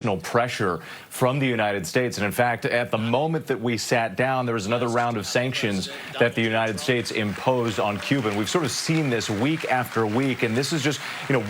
Pressure from the United States. And in fact, at the moment that we sat down, there was another round of sanctions that the United States imposed on Cuba. And we've sort of seen this week after week. And this is just,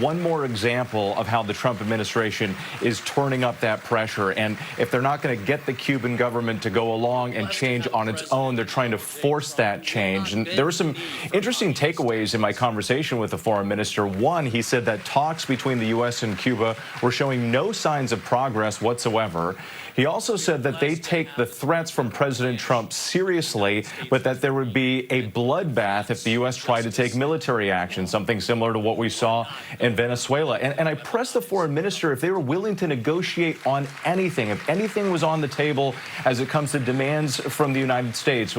one more example of how the Trump administration is turning up that pressure. And if they're not going to get the Cuban government to go along and change on its own, they're trying to force that change. And there were some interesting takeaways in my conversation with the foreign minister. One, he said that talks between the U.S. and Cuba were showing no signs of progress whatsoever. He also said that they take the threats from President Trump seriously, but that there would be a bloodbath if the U.S. tried to take military action, something similar to what we saw in Venezuela. And I pressed the foreign minister if they were willing to negotiate on anything, if anything was on the table as it comes to demands from the United States,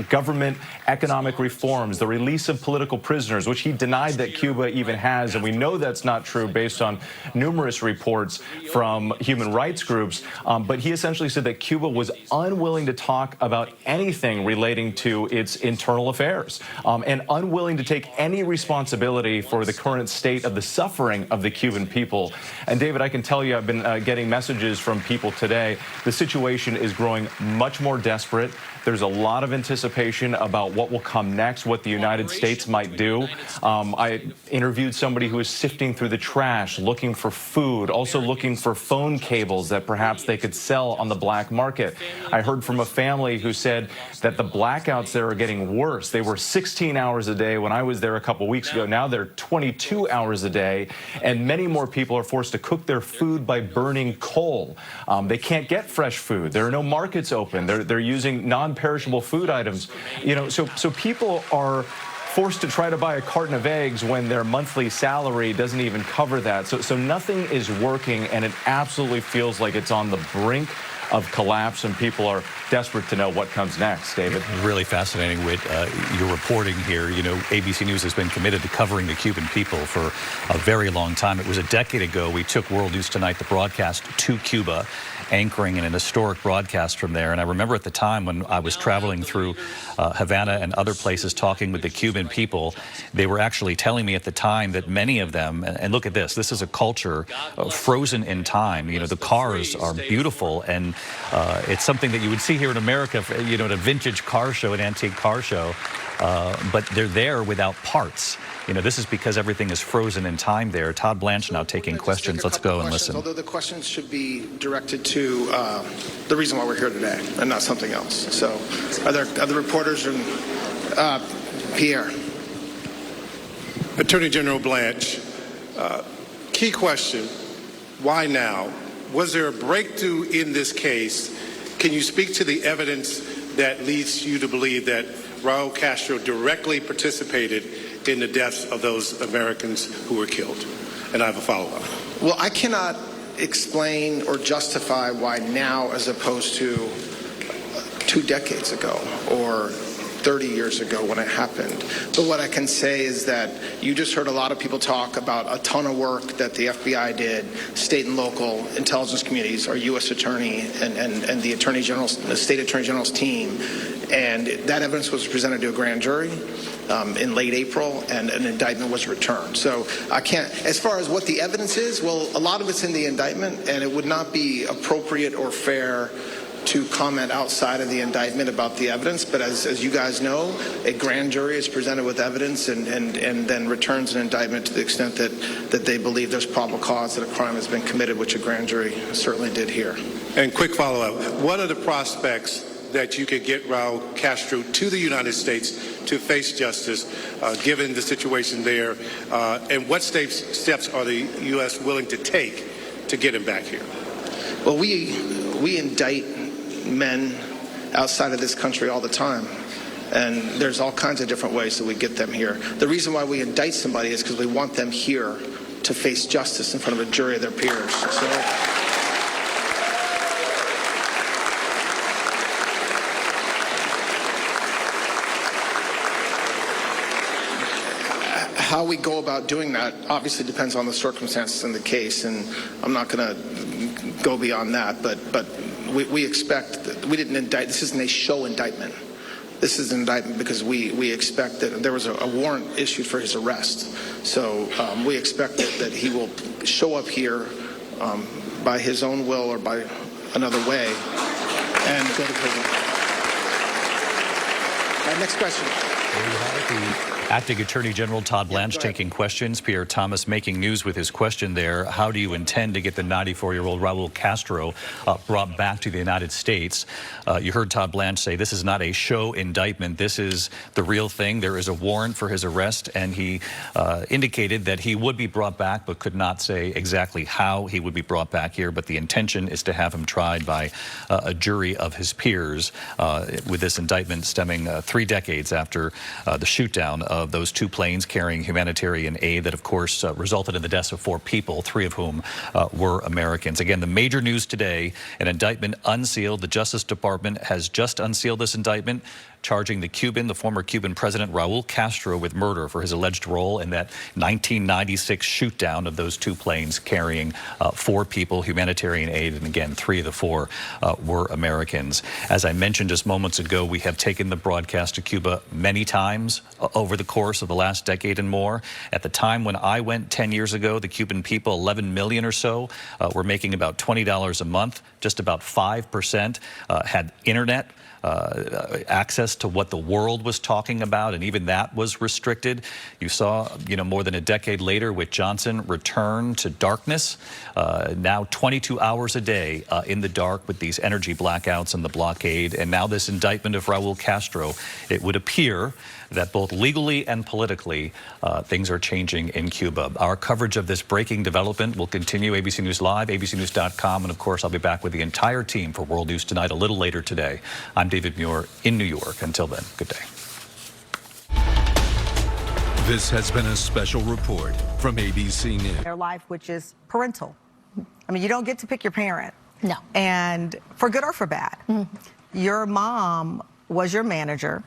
government economic reforms, the release of political prisoners, which he denied that Cuba even has. And we know that's not true based on numerous reports from human rights groups. But he essentially said that Cuba was unwilling to talk about anything relating to its internal affairs and unwilling to take any responsibility for the current state of the suffering of the Cuban people. And David, I can tell you, I've been getting messages from people today. The situation is growing much more desperate. There's a lot of anticipation about what will come next, what the United States might do. I interviewed somebody who was sifting through the trash, looking for food, also looking for phone cables that perhaps they could sell on the black market. I heard from a family who said that the blackouts there are getting worse. They were 16 hours a day when I was there a couple weeks ago. Now they're 22 hours a day, and many more people are forced to cook their food by burning coal. They can't get fresh food. There are no markets open. They're using non-perishable food items. So people are forced to try to buy a carton of eggs when their monthly salary doesn't even cover that. So nothing is working, and it absolutely feels like it's on the brink of collapse, and people are desperate to know what comes next. David? Really fascinating with your reporting here. ABC News has been committed to covering the Cuban people for a very long time. It was a decade ago we took World News Tonight, the broadcast, to Cuba, anchoring in an historic broadcast from there. And I remember at the time when I was traveling through Havana and other places talking with the Cuban people, they were actually telling me at the time that many of them, and look at this is a culture frozen in time. The cars are beautiful, and it's something that you would see here in America, at a vintage car show, an antique car show, but they're there without parts. This is because everything is frozen in time there. Todd Blanche now taking questions. Let's go and listen. Although the questions should be directed to the reason why we're here today and not something else. So are there other reporters? Pierre. Attorney General Blanche, key question, why now? Was there a breakthrough in this case? Can you speak to the evidence that leads you to believe that Raul Castro directly participated in the deaths of those Americans who were killed? And I have a follow-up. Well, I cannot explain or justify why now as opposed to 2 decades ago or 30 years ago when it happened. But what I can say is that you just heard a lot of people talk about a ton of work that the FBI did, state and local intelligence communities, our U.S. attorney and the Attorney General's, the State Attorney General's team. And that evidence was presented to a grand jury in late April, and an indictment was returned. So I can't, as far as what the evidence is, well, a lot of it's in the indictment, and it would not be appropriate or fair to comment outside of the indictment about the evidence. But as you guys know, a grand jury is presented with evidence and then returns an indictment to the extent that they believe there's probable cause that a crime has been committed, which a grand jury certainly did here. And quick follow-up, what are the prospects that you could get Raul Castro to the United States to face justice, given the situation there, and what steps are the U.S. willing to take to get him back here? Well, we indict men outside of this country all the time, and there's all kinds of different ways that we get them here. The reason why we indict somebody is because we want them here to face justice in front of a jury of their peers. So how we go about doing that obviously depends on the circumstances in the case, and I'm not going to go beyond that, but we expect that we didn't indict. This isn't a show indictment. This is an indictment because we expect that there was a warrant issued for his arrest. So we expect that he will show up here by his own will or by another way and go to prison. Next question. Acting Attorney General Todd Blanche taking questions. Pierre Thomas making news with his question there. How do you intend to get the 94-year-old Raul Castro brought back to the United States? You heard Todd Blanche say this is not a show indictment. This is the real thing. There is a warrant for his arrest, and he indicated that he would be brought back, but could not say exactly how he would be brought back here. But the intention is to have him tried by a jury of his peers, with this indictment stemming 3 decades after the shootdown of those 2 planes carrying humanitarian aid that, of course, resulted in the deaths of 4 people, 3 of whom were Americans. Again, the major news today, an indictment unsealed. The Justice Department has just unsealed this indictment, charging the former Cuban president Raul Castro with murder for his alleged role in that 1996 shootdown of those 2 planes carrying 4 people, humanitarian aid, and again, 3 of the 4 were Americans. As I mentioned just moments ago, we have taken the broadcast to Cuba many times over the course of the last decade and more. At the time when I went 10 years ago, the Cuban people, 11 million or so, were making about $20 a month. Just about 5% had internet access to what the world was talking about, and even that was restricted. You saw, more than a decade later with Johnson, return to darkness. Now 22 hours a day in the dark with these energy blackouts and the blockade, and now this indictment of Raul Castro. It would appear that both legally and politically, things are changing in Cuba. Our coverage of this breaking development will continue. ABC News Live, abcnews.com, and of course, I'll be back with the entire team for World News Tonight a little later today. I'm David Muir in New York. Until then, good day. This has been a special report from ABC News. Their life, which is parental. I mean, you don't get to pick your parent. No. And for good or for bad. Your mom was your manager.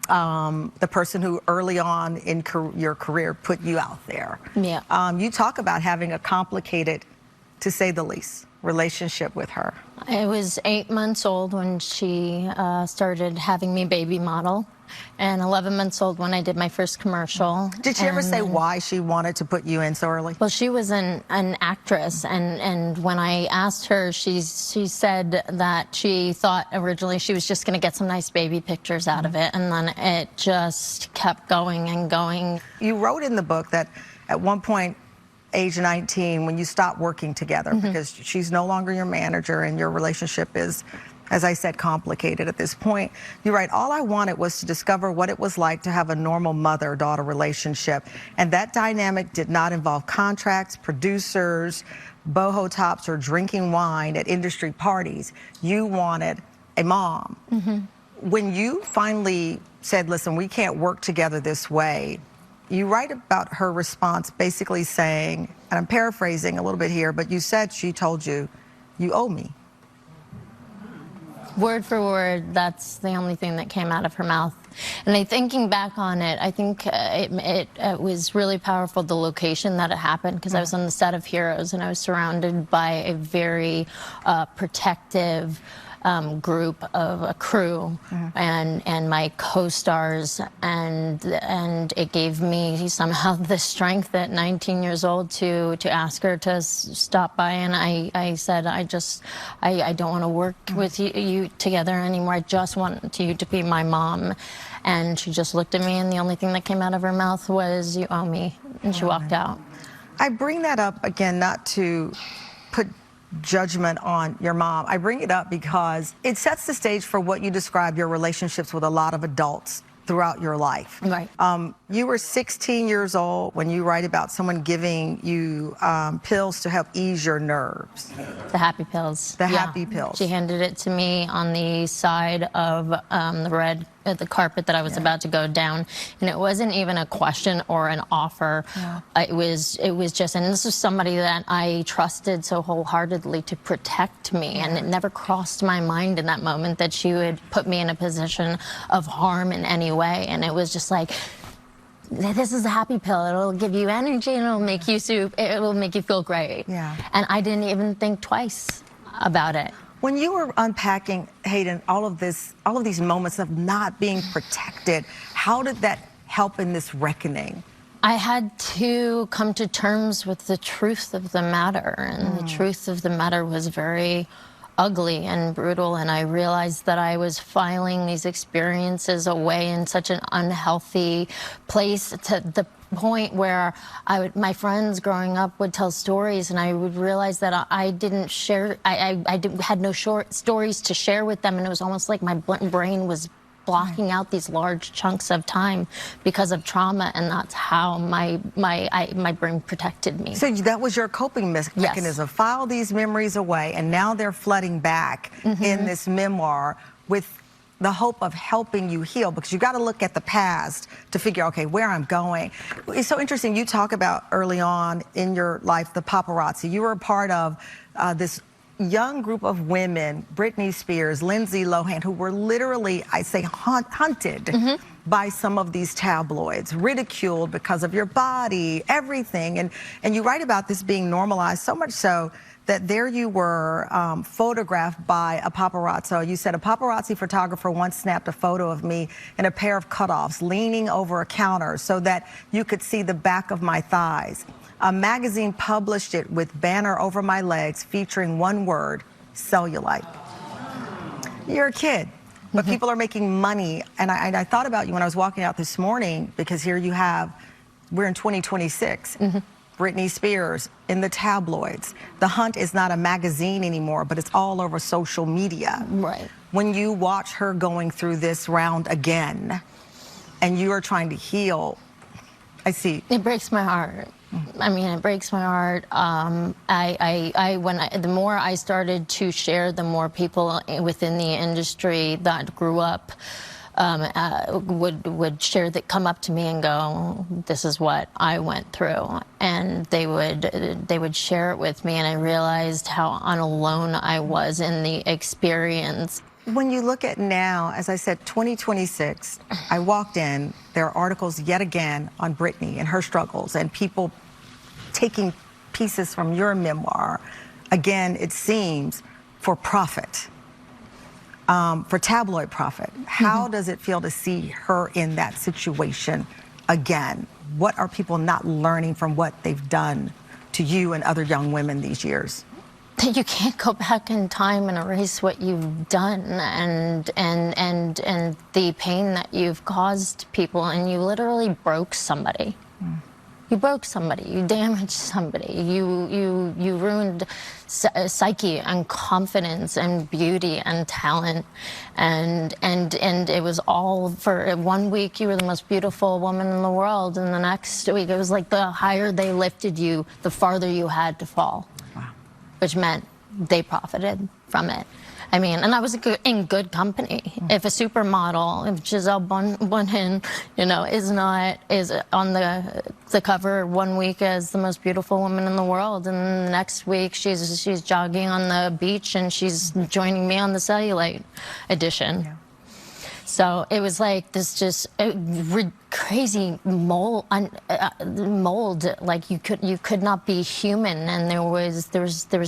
The person who early on in your career put you out there. Yeah. You talk about having a complicated, to say the least, relationship with her. I was 8 months old when she started having me baby model, and 11 months old when I did my first commercial. Did she ever say why she wanted to put you in so early? Well, she was an actress, and when I asked her, she said that she thought originally she was just going to get some nice baby pictures out of it, and then it just kept going and going. You wrote in the book that at one point, age 19, when you stopped working together, because she's no longer your manager and your relationship is, as I said, complicated at this point. You write, all I wanted was to discover what it was like to have a normal mother-daughter relationship. And that dynamic did not involve contracts, producers, boho tops, or drinking wine at industry parties. You wanted a mom. When you finally said, listen, we can't work together this way, you write about her response basically saying, and I'm paraphrasing a little bit here, but you said she told you, you owe me. Word for word, that's the only thing that came out of her mouth. And thinking back on it, I think it was really powerful, the location that it happened, because I was on the set of Heroes, and I was surrounded by a very protective group of a crew and my co-stars, and it gave me somehow the strength at 19 years old to ask her to stop by, and I said, I don't want to work with you together anymore. I just want you to be my mom. And she just looked at me, and the only thing that came out of her mouth was, you owe me, and she walked out. I bring that up again, not to put judgment on your mom. I bring it up because it sets the stage for what you describe your relationships with a lot of adults throughout your life. Right. You were 16 years old when you write about someone giving you pills to help ease your nerves. The happy pills. The happy pills. She handed it to me on the side of the carpet that I was about to go down, and it wasn't even a question or an offer. It was just, and this was somebody that I trusted so wholeheartedly to protect me, and it never crossed my mind in that moment that she would put me in a position of harm in any way. And it was just like, this is a happy pill. It'll give you energy, and it'll make you feel great. And I didn't even think twice about it. When you were unpacking, Hayden, all of these moments of not being protected, how did that help in this reckoning? I had to come to terms with the truth of the matter, and the truth of the matter was very ugly and brutal, and I realized that I was filing these experiences away in such an unhealthy place, to the point where my friends growing up would tell stories, and I would realize that I didn't share, had no short stories to share with them, and it was almost like my brain was blocking out these large chunks of time because of trauma, and that's how my brain protected me. So that was your coping mechanism. File these memories away, and now they're flooding back in this memoir with the hope of helping you heal, because you got to look at the past to figure out, okay, where I'm going. It's so interesting. You talk about early on in your life, the paparazzi. You were a part of this young group of women, Britney Spears, Lindsay Lohan, who were literally, I say, hunted by some of these tabloids, ridiculed because of your body, everything. And you write about this being normalized, so much so that there you were photographed by a paparazzo. You said, a paparazzi photographer once snapped a photo of me in a pair of cutoffs, leaning over a counter so that you could see the back of my thighs. A magazine published it with banner over my legs featuring one word, cellulite. You're a kid, but people are making money. And I thought about you when I was walking out this morning, because here you have, we're in 2026. Britney Spears in the tabloids. The Hunt is not a magazine anymore, but it's all over social media. Right. When you watch her going through this round again, and you are trying to heal, I see. It breaks my heart. I mean, it breaks my heart. The more I started to share, the more people within the industry that grew up would share, that come up to me and go, this is what I went through, and they would share it with me, and I realized how unalone I was in the experience. When you look at now, as I said, 2026, I walked in, there are articles yet again on Britney and her struggles, and people taking pieces from your memoir, again, it seems, for profit, for tabloid profit. How does it feel to see her in that situation again? What are people not learning from what they've done to you and other young women these years? That you can't go back in time and erase what you've done, and the pain that you've caused people, and you literally broke somebody. You broke somebody, you damaged somebody, you ruined psyche and confidence and beauty and talent, and it was all for 1 week. You were the most beautiful woman in the world, and the next week it was like the higher they lifted you, the farther you had to fall. Which meant they profited from it. I mean, and I was in good company. If a supermodel, if Giselle Bundchen, is on the cover 1 week as the most beautiful woman in the world, and the next week she's jogging on the beach and she's joining me on the cellulite edition. Yeah. So it was like this just crazy mold. Like you could not be human, and there was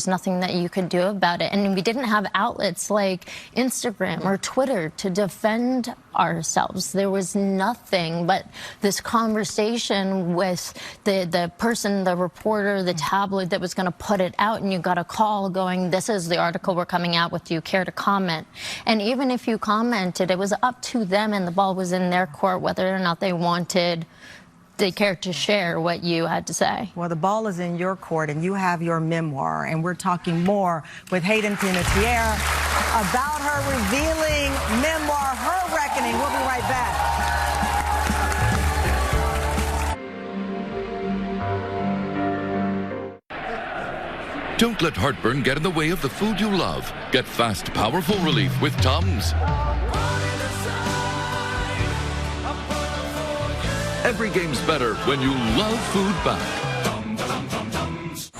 nothing that you could do about it. And we didn't have outlets like Instagram or Twitter to defend ourselves. There was nothing but this conversation with the person, the reporter, the tabloid that was going to put it out, and you got a call going, this is the article we're coming out with, do you care to comment? And even if you commented, it was up to them, and the ball was in their court whether or not they cared to share what you had to say. Well, the ball is in your court, and you have your memoir, and we're talking more with Hayden Panettiere about her revealing memoir, Her Reckoning. We'll be right back. Don't let heartburn get in the way of the food you love. Get fast, powerful relief with Tums. Every game's better when you love food back.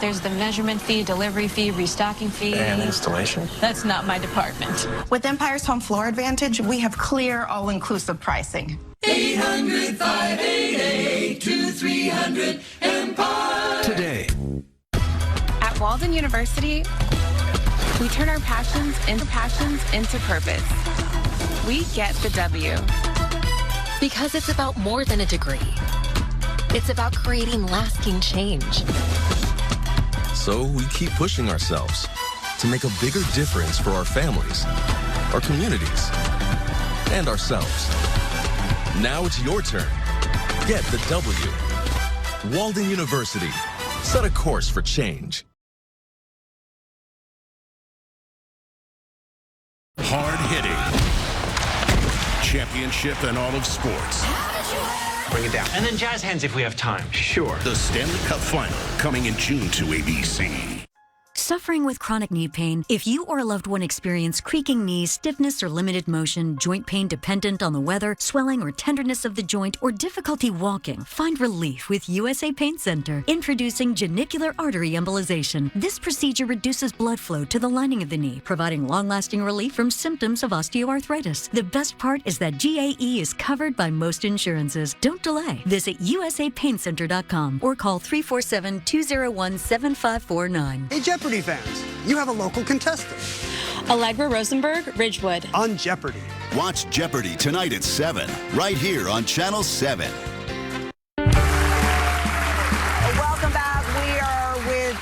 There's the measurement fee, delivery fee, restocking fee. And installation. That's not my department. With Empire's Home Floor Advantage, we have clear, all-inclusive pricing. 800-588-2300 Empire. Today. At Walden University, we turn our passions into purpose. We get the W. Because it's about more than a degree. It's about creating lasting change. So we keep pushing ourselves to make a bigger difference for our families, our communities, and ourselves. Now it's your turn. Get the W. Walden University. Set a course for change. Hard-hitting. Championship and all of sports. Bring it down. And then jazz hands if we have time. Sure. The Stanley Cup Final, coming in June to ABC. Suffering with chronic knee pain? If you or a loved one experience creaking knees, stiffness or limited motion, joint pain dependent on the weather, swelling or tenderness of the joint, or difficulty walking, find relief with USA Pain Center. Introducing genicular artery embolization. This procedure reduces blood flow to the lining of the knee, providing long-lasting relief from symptoms of osteoarthritis. The best part is that GAE is covered by most insurances. Don't delay. Visit usapaincenter.com or call 347-201-7549. Hey, Jeopardy fans, you have a local contestant. Allegra Rosenberg, Ridgewood. On Jeopardy. Watch Jeopardy tonight at 7, right here on Channel 7. Welcome back. We are with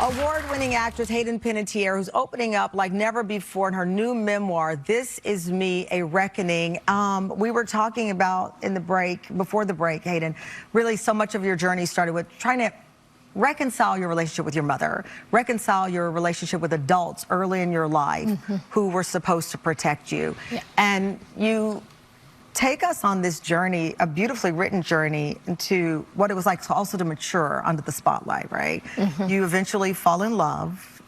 award-winning actress Hayden Panettiere, who's opening up like never before in her new memoir, This Is Me, A Reckoning. We were talking about in the break, before the break, Hayden, really so much of your journey started with trying to reconcile your relationship with your mother, reconcile your relationship with adults early in your life who were supposed to protect you. Yeah. And you take us on this journey, a beautifully written journey, into what it was like also to mature under the spotlight, right? You eventually fall in love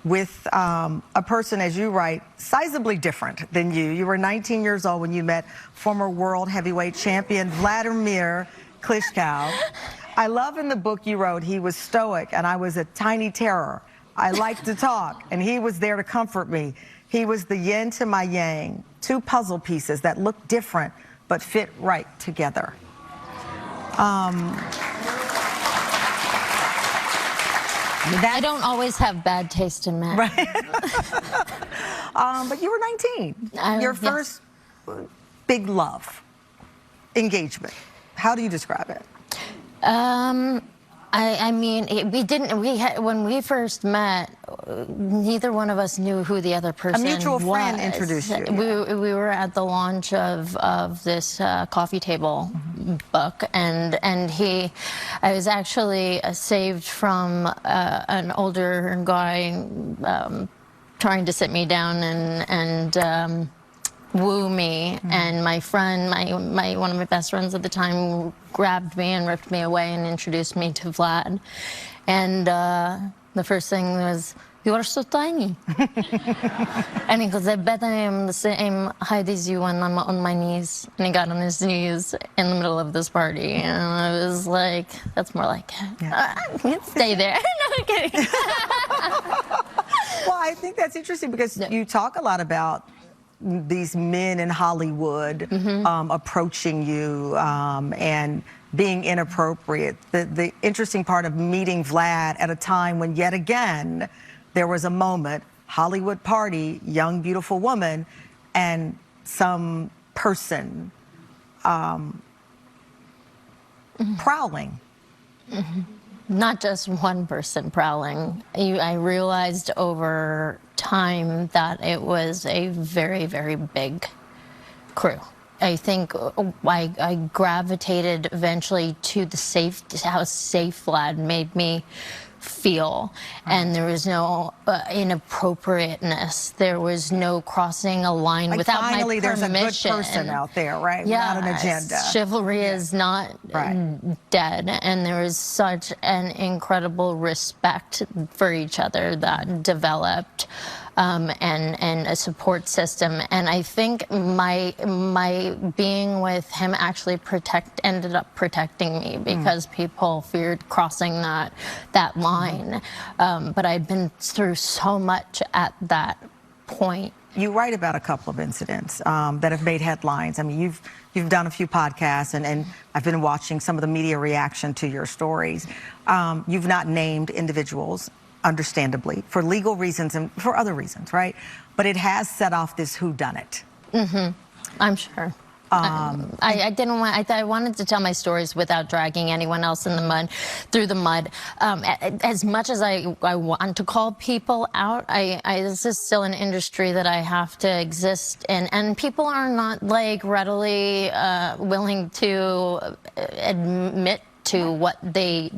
with a person, as you write, sizably different than you. You were 19 years old when you met former world heavyweight champion Vladimir Klitschko. I love in the book you wrote, he was stoic and I was a tiny terror. I liked to talk and he was there to comfort me. He was the yin to my yang, two puzzle pieces that looked different but fit right together. I don't always have bad taste in men. Right. But you were 19. Your first big love engagement. How do you describe it? I mean, when we first met, neither one of us knew who the other person was. A mutual friend introduced you. Yeah. We were at the launch of this coffee table book, and I was actually saved from an older guy trying to sit me down and woo me, and my friend, one of my best friends at the time, grabbed me and ripped me away and introduced me to Vlad. And the first thing was, "You are so tiny." And he goes, "I bet I am the same height as you when I'm on my knees." And he got on his knees in the middle of this party, and I was like, "That's more like it. Stay there." No, I'm kidding. Well, I think that's interesting because you talk a lot about these men in Hollywood approaching you and being inappropriate. The interesting part of meeting Vlad at a time when, yet again, there was a moment, Hollywood party, young, beautiful woman, and some person prowling. Not just one person prowling. I realized over time that it was a very, very big crew. I think I gravitated eventually to how safe Vlad made me feel, and there was no inappropriateness. There was no crossing a line like without finally, my permission. There's a good person out there, right? Yeah, without an agenda. Chivalry is not dead, and there was such an incredible respect for each other that developed. And a support system, and I think my being with him actually ended up protecting me because people feared crossing that line. But I'd been through so much at that point. You write about a couple of incidents that have made headlines. I mean, you've done a few podcasts, and I've been watching some of the media reaction to your stories. You've not named individuals, understandably, for legal reasons and for other reasons, right? But it has set off this whodunit. I'm sure. I didn't want. I wanted to tell my stories without dragging anyone else in the mud, through the mud. As much as I want to call people out, this is still an industry that I have to exist in, and people are not like readily willing to admit to what they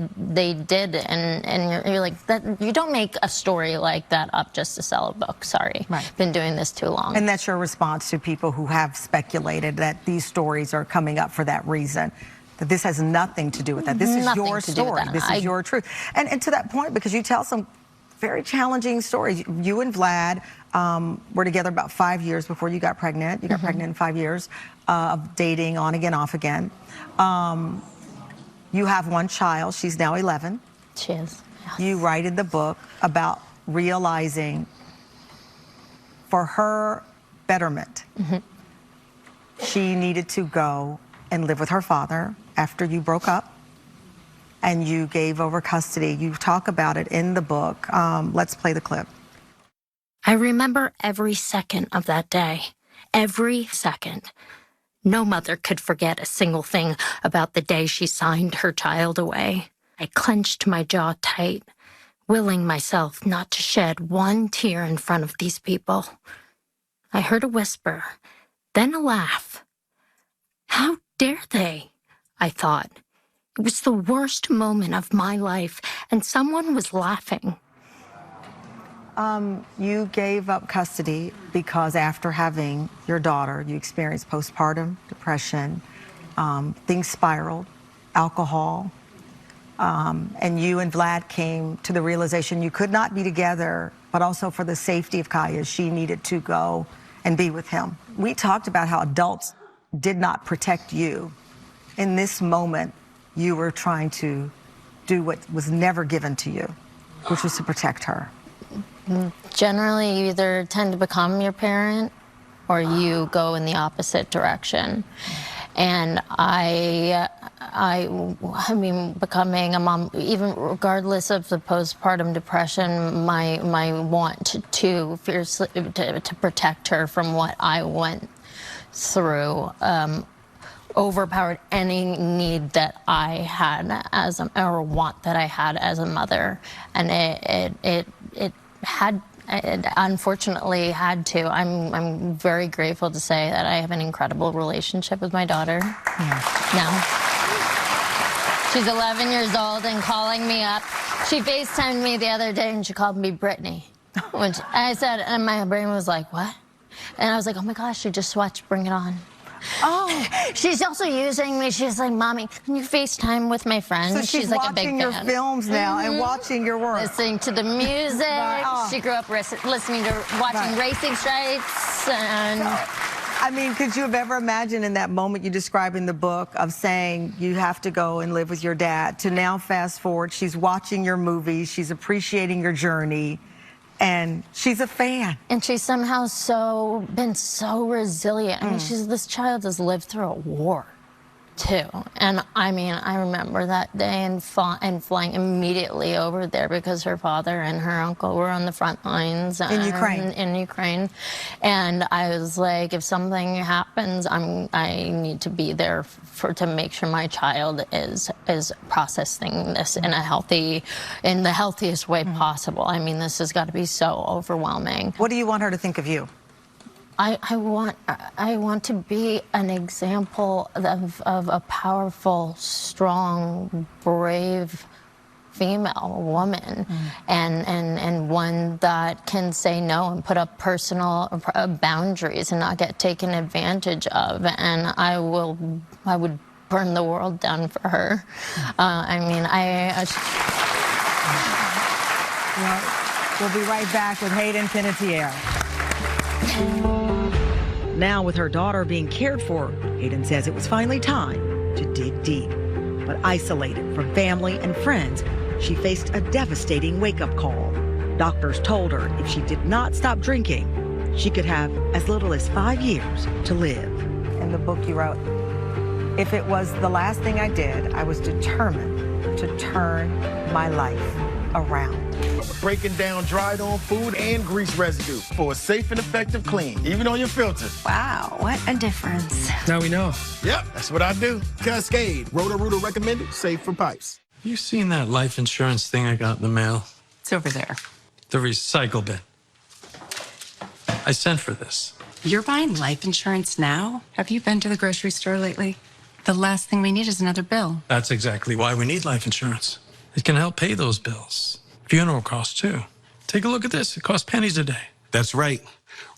did, and you're like, that you don't make a story like that up just to sell a book. Sorry, right. Been doing this too long. And that's your response to people who have speculated that these stories are coming up for that reason, that this has nothing to do with that. This is your story. This is your truth. And to that point, because you tell some very challenging stories. You and Vlad were together about 5 years before you got pregnant. You got pregnant in 5 years of dating on again, off again. You have one child. She's now 11. She is. Yes. You write in the book about realizing for her betterment, she needed to go and live with her father after you broke up and you gave over custody. You talk about it in the book. Let's play the clip. I remember every second of that day. Every second. No mother could forget a single thing about the day she signed her child away. I clenched my jaw tight, willing myself not to shed one tear in front of these people. I heard a whisper, then a laugh. How dare they? I thought. It was the worst moment of my life, and someone was laughing. You gave up custody because after having your daughter, you experienced postpartum depression, things spiraled, alcohol, and you and Vlad came to the realization you could not be together, but also for the safety of Kaya, she needed to go and be with him. We talked about how adults did not protect you. In this moment, you were trying to do what was never given to you, which was to protect her. Generally, you either tend to become your parent or you go in the opposite direction. And I mean, becoming a mom, even regardless of the postpartum depression, my want to fiercely to protect her from what I went through overpowered any need that I had as or want that I had as a mother, and it unfortunately had to. I'm very grateful to say that I have an incredible relationship with my daughter now. She's 11 years old and calling me up. She FaceTimed me the other day and she called me Brittany. Which I said, and my brain was like, what? And I was like, oh my gosh, she just watched Bring It On. Oh. She's also using me. She's like, Mommy, can you FaceTime with my friends? So she's like a big fan. watching your films now and watching your work. Listening to the music. She grew up listening to, watching Racing Stripes. And I mean, could you have ever imagined in that moment you describe in the book of saying you have to go and live with your dad to now fast forward, she's watching your movies, she's appreciating your journey, and she's a fan. And she's somehow been so resilient. I mean, this child has lived through a war, too. And I mean, I remember that day and flying immediately over there because her father and her uncle were on the front lines in Ukraine. And I was like, if something happens, I need to be there to make sure my child is processing this in the healthiest way possible. I mean, this has got to be so overwhelming. What do you want her to think of you? I want to be an example of a powerful, strong, brave female woman, and one that can say no and put up personal boundaries and not get taken advantage of. And I would burn the world down for her. I mean, We'll be right back with Hayden Panettiere. Now, with her daughter being cared for, Hayden says it was finally time to dig deep. But isolated from family and friends, she faced a devastating wake-up call. Doctors told her if she did not stop drinking, she could have as little as 5 years to live. In the book you wrote, if it was the last thing I did, I was determined to turn my life around. breaking down dried-on food and grease residue for a safe and effective clean, even on your filters. Wow, what a difference. Now we know. Yep, that's what I do. Cascade, Roto-Rooter recommended, safe for pipes. You seen that life insurance thing I got in the mail? It's over there. The recycle bin. I sent for this. You're buying life insurance now? Have you been to the grocery store lately? The last thing we need is another bill. That's exactly why we need life insurance. It can help pay those bills. Funeral costs, too. Take a look at this. It costs pennies a day. That's right.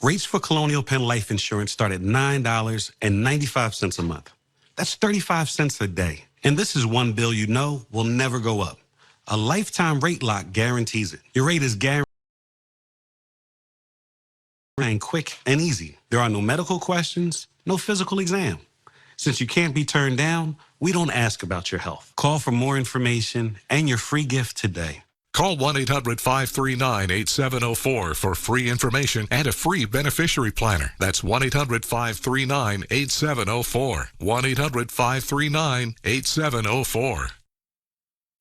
Rates for Colonial Penn Life Insurance start at $9.95 a month. That's 35 cents a day. And this is one bill you know will never go up. A lifetime rate lock guarantees it. Your rate is guaranteed and quick and easy. There are no medical questions, no physical exam. Since you can't be turned down, we don't ask about your health. Call for more information and your free gift today. Call 1-800-539-8704 for free information and a free beneficiary planner. That's 1-800-539-8704. 1-800-539-8704.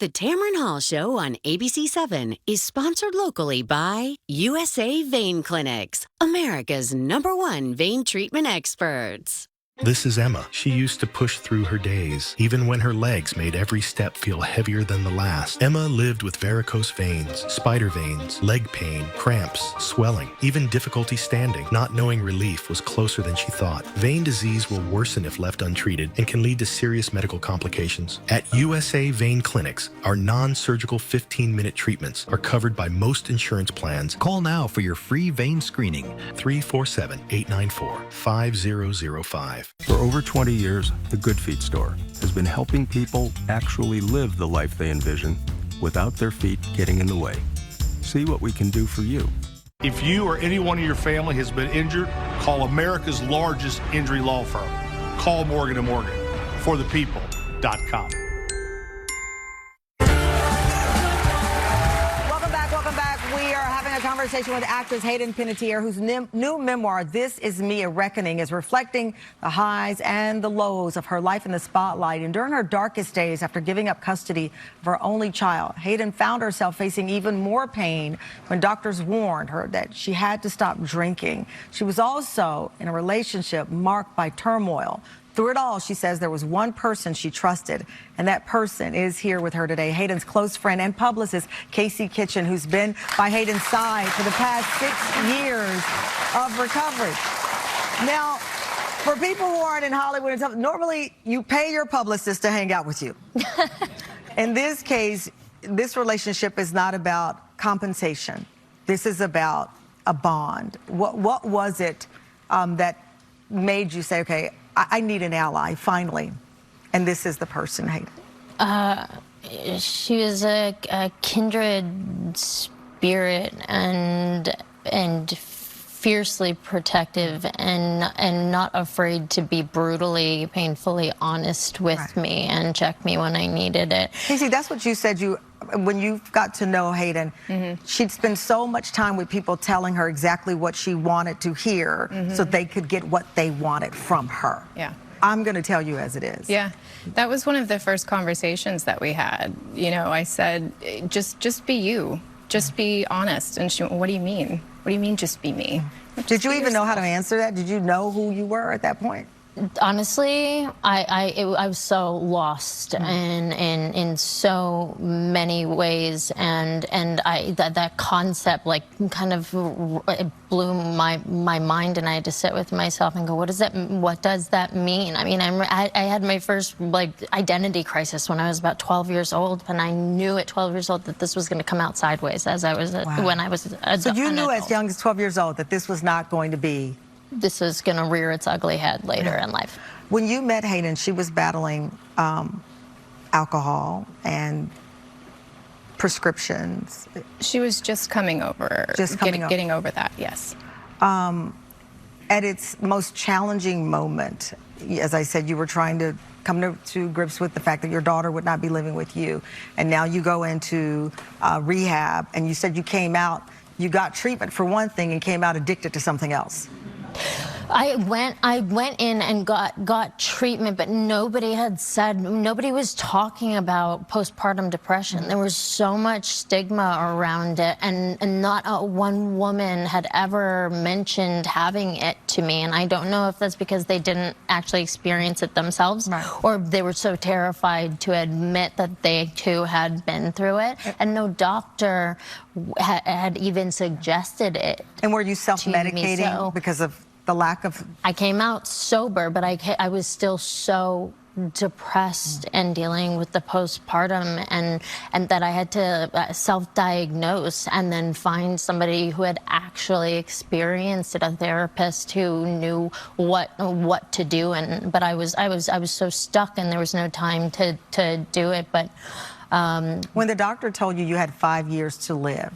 The Tamron Hall Show on ABC7 is sponsored locally by USA Vein Clinics, America's #1 vein treatment experts. This is Emma. She used to push through her days, even when her legs made every step feel heavier than the last. Emma lived with varicose veins, spider veins, leg pain, cramps, swelling, even difficulty standing. Not knowing relief was closer than she thought. Vein disease will worsen if left untreated and can lead to serious medical complications. At USA Vein Clinics, our non-surgical 15-minute treatments are covered by most insurance plans. Call now for your free vein screening. 347-894-5005. For over 20 years, the Good Feet store has been helping people actually live the life they envision without their feet getting in the way. See what we can do for you. If you or anyone in your family has been injured, call America's largest injury law firm. Call Morgan & Morgan. ForThePeople.com. Welcome back. We are having a conversation with actress Hayden Panettiere, whose new memoir, This Is Me, A Reckoning, is reflecting the highs and the lows of her life in the spotlight. And during her darkest days after giving up custody of her only child, Hayden found herself facing even more pain when doctors warned her that she had to stop drinking. She was also in a relationship marked by turmoil. Through it all, she says there was one person she trusted, and that person is here with her today. Hayden's close friend and publicist, Casey Kitchen, who's been by Hayden's side for the past 6 years of recovery. Now, for people who aren't in Hollywood and stuff, normally you pay your publicist to hang out with you. In this case, this relationship is not about compensation. This is about a bond. What was it that made you say, okay, I need an ally, finally, and this is the person, Hayden? She was a kindred spirit and fiercely protective and not afraid to be brutally, painfully honest with me and check me when I needed it. Casey, that's what you said when you got to know Hayden. She'd spend so much time with people telling her exactly what she wanted to hear so they could get what they wanted from her. Yeah. I'm going to tell you as it is. Yeah, that was one of the first conversations that we had. You know, I said, just be you. Just be honest. And she went, what do you mean? What do you mean just be me? Did you even know how to answer that? Did you know who you were at that point? Honestly, I was so lost in so many ways, and that concept like kind of it blew my mind, and I had to sit with myself and go, what does that mean? I mean, I had my first like identity crisis when I was about 12 years old, and I knew at 12 years old that this was going to come out sideways as I was when I was. So you knew as young as 12 years old that this was not going to be. This is going to rear its ugly head later in life. When you met Hayden, she was battling alcohol and prescriptions. She was just coming over. Getting over that, yes. At its most challenging moment, as I said, you were trying to come to grips with the fact that your daughter would not be living with you. And now you go into rehab, and you said you came out, you got treatment for one thing and came out addicted to something else. I went in and got treatment, but nobody was talking about postpartum depression. There was so much stigma around it, and not one woman had ever mentioned having it to me. And I don't know if that's because they didn't actually experience it themselves, or they were so terrified to admit that they too had been through it. And no doctor had even suggested it. And were you self-medicating because of the lack of... I came out sober, but I was still so depressed and dealing with the postpartum, and that I had to self-diagnose and then find somebody who had actually experienced it, a therapist who knew what to do. But I was so stuck, and there was no time to do it. But when the doctor told you you had 5 years to live,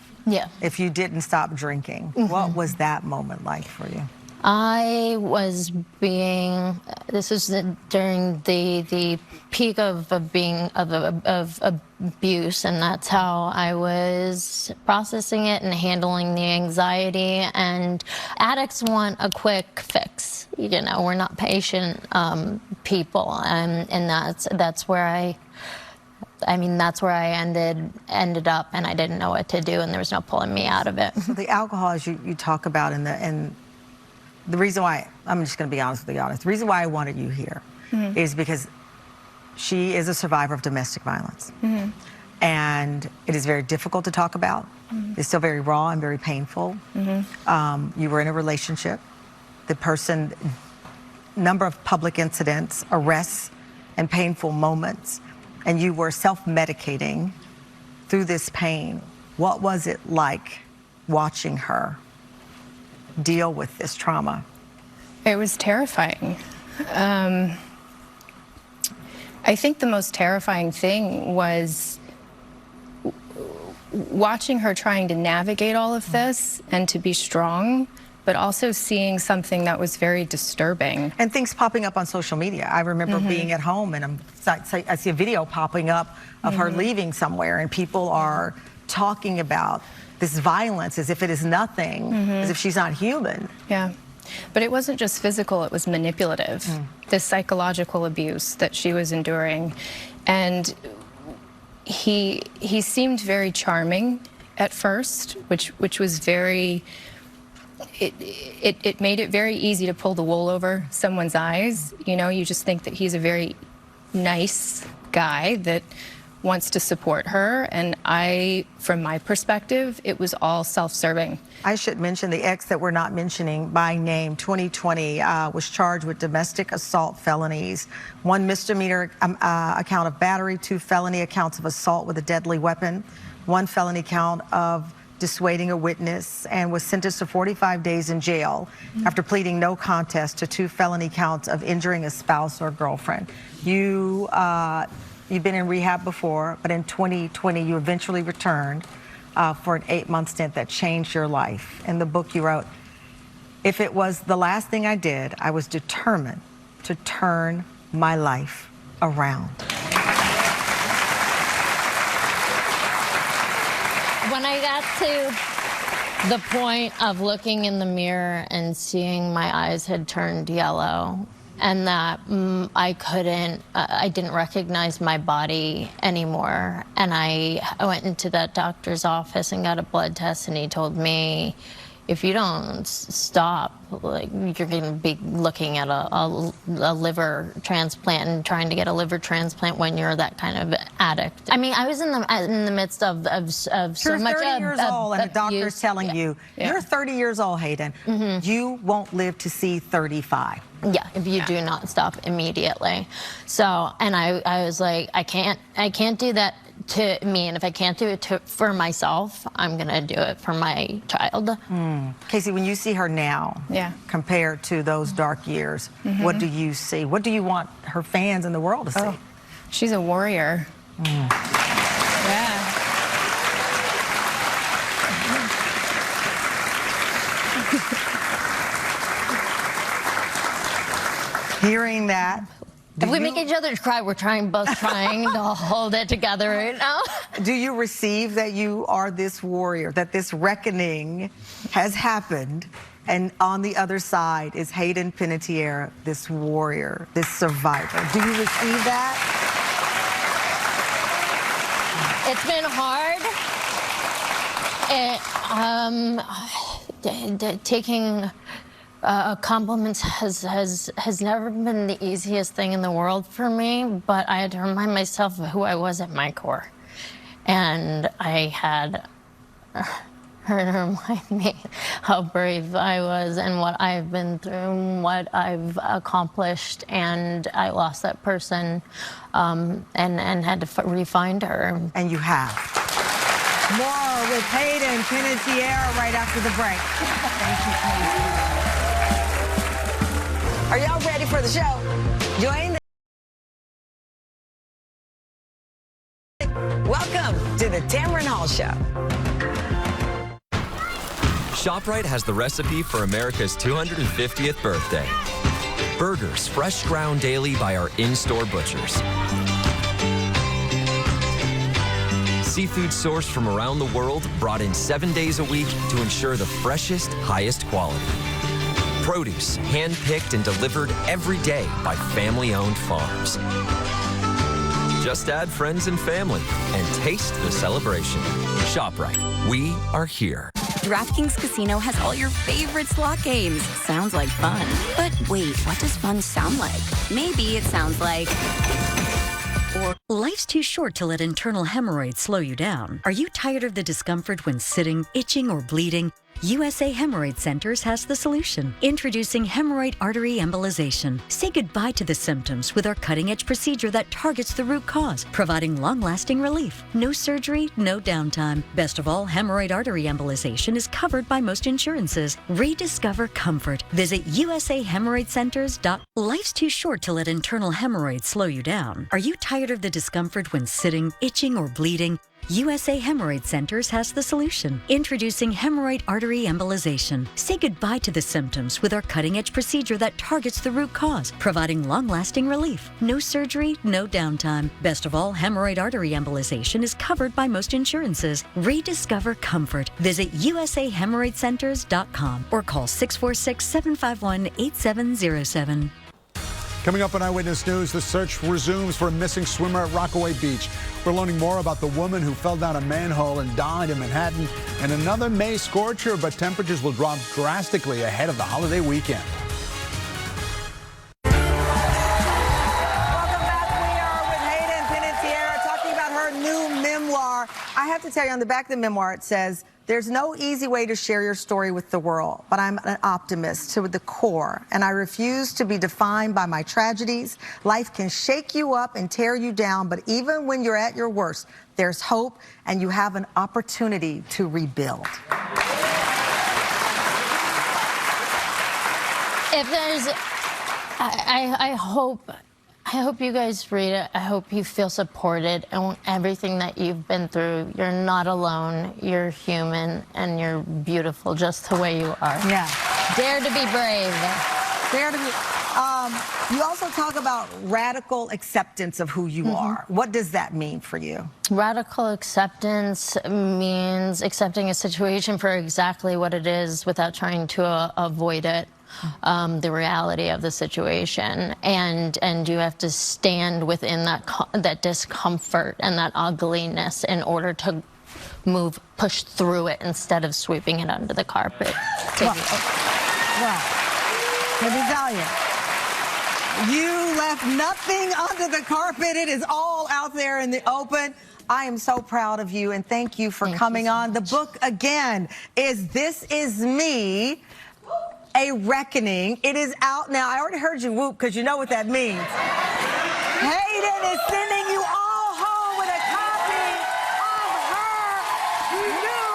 if you didn't stop drinking, what was that moment like for you? I was being, this is during the peak of abuse, and that's how I was processing it and handling the anxiety. And addicts want a quick fix. You know, we're not patient people, and that's where that's where I ended up, and I didn't know what to do, and there was no pulling me out of it. So the alcohol, as you talk about, and the reason why, I'm just going to be honest with you, the reason why I wanted you here is because she is a survivor of domestic violence. And it is very difficult to talk about. It's still very raw and very painful. You were in a relationship. The person, number of public incidents, arrests, and painful moments, and you were self-medicating through this pain. What was it like watching her deal with this trauma? It was terrifying. I think the most terrifying thing was watching her trying to navigate all of this and to be strong, but also seeing something that was very disturbing. And things popping up on social media. I remember being at home, and I see a video popping up of her leaving somewhere, and people are talking about this violence as if it is nothing, as if she's not human. Yeah, but it wasn't just physical, it was manipulative. This psychological abuse that she was enduring. And he seemed very charming at first, which was very, it made it very easy to pull the wool over someone's eyes. You know, you just think that he's a very nice guy that wants to support her, and from my perspective, it was all self-serving. I should mention the ex that we're not mentioning by name, 2020, was charged with domestic assault felonies, 1 misdemeanor account of battery, 2 felony accounts of assault with a deadly weapon, 1 felony count of dissuading a witness, and was sentenced to 45 days in jail after pleading no contest to 2 felony counts of injuring a spouse or girlfriend. You've been in rehab before, but in 2020, you eventually returned for an 8-month stint that changed your life. In the book you wrote, "If it was the last thing I did, I was determined to turn my life around." When I got to the point of looking in the mirror and seeing my eyes had turned yellow, and that I didn't recognize my body anymore. And I went into that doctor's office and got a blood test, and he told me, if you don't stop, like, you're going to be looking at a liver transplant and trying to get a liver transplant when you're that kind of addict. I mean, I was in the midst of so much. You're 30 years old, and the doctor's telling you, you're 30 years old, Hayden. You won't live to see 35. Yeah, if you do not stop immediately. So, and I was like, I can't do that to me, and if I can't do it for myself, I'm gonna do it for my child. Casey, when you see her now, compared to those dark years, what do you see? What do you want her fans in the world to see? She's a warrior. Yeah. Hearing that, If we make each other cry, we're both trying to hold it together right now. Do you receive that you are this warrior, that this reckoning has happened, and on the other side is Hayden Panettiere, this warrior, this survivor? Do you receive that? It's been hard. Taking compliments has never been the easiest thing in the world for me, but I had to remind myself of who I was at my core. And I had her to remind me how brave I was and what I've been through and what I've accomplished. And I lost that person and had to re-find her. And you have. More with Hayden Panettiere right after the break. Thank you, Hayden. Are y'all ready for the show? Join Welcome to the Tamron Hall Show. ShopRite has the recipe for America's 250th birthday. Burgers fresh ground daily by our in-store butchers. Seafood sourced from around the world, brought in 7 days a week to ensure the freshest, highest quality. Produce hand-picked and delivered every day by family-owned farms. Just add friends and family and taste the celebration. ShopRite. We are here. DraftKings Casino has all your favorite slot games. Sounds like fun. But wait, what does fun sound like? Maybe it sounds like... Life's too short to let internal hemorrhoids slow you down. Are you tired of the discomfort when sitting, itching, or bleeding? USA Hemorrhoid Centers has the solution. Introducing hemorrhoid artery embolization. Say goodbye to the symptoms with our cutting-edge procedure that targets the root cause, providing long-lasting relief. No surgery, no downtime. Best of all, hemorrhoid artery embolization is covered by most insurances. Rediscover comfort. Visit usahemorrhoidcenters.com. Life's too short to let internal hemorrhoids slow you down. Are you tired of the discomfort when sitting, itching, or bleeding? USA Hemorrhoid Centers has the solution. Introducing hemorrhoid artery embolization. Say goodbye to the symptoms with our cutting-edge procedure that targets the root cause, providing long-lasting relief. No surgery, no downtime. Best of all, hemorrhoid artery embolization is covered by most insurances. Rediscover comfort. Visit usahemorrhoidcenters.com or call 646-751-8707. Coming up on Eyewitness News, the search resumes for a missing swimmer at Rockaway Beach. We're learning more about the woman who fell down a manhole and died in Manhattan, and another May scorcher, but temperatures will drop drastically ahead of the holiday weekend. Welcome back. We are with Hayden Panettiere talking about her new memoir. I have to tell you, on the back of the memoir, it says, "There's no easy way to share your story with the world, but I'm an optimist to the core, and I refuse to be defined by my tragedies. Life can shake you up and tear you down, but even when you're at your worst, there's hope, and you have an opportunity to rebuild." If there's, I hope you guys read it. I hope you feel supported and everything that you've been through. You're not alone. You're human and you're beautiful just the way you are. Yeah. Dare to be brave. Dare to be. You also talk about radical acceptance of who you are. What does that mean for you? Radical acceptance means accepting a situation for exactly what it is without trying to avoid it. The reality of the situation, and you have to stand within that discomfort and that ugliness in order to push through it instead of sweeping it under the carpet. Well, let me tell you, you left nothing under the carpet. It is all out there in the open. I am so proud of you, and thank you for coming on. The book, again, is This Is Me, A Reckoning. It is out now. I already heard you whoop because you know what that means. Hayden is sending you all home with a copy of her new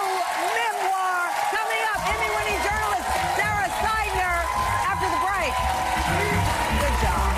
memoir. Coming up, Emmy-winning journalist Sarah Seidner after the break. Good job.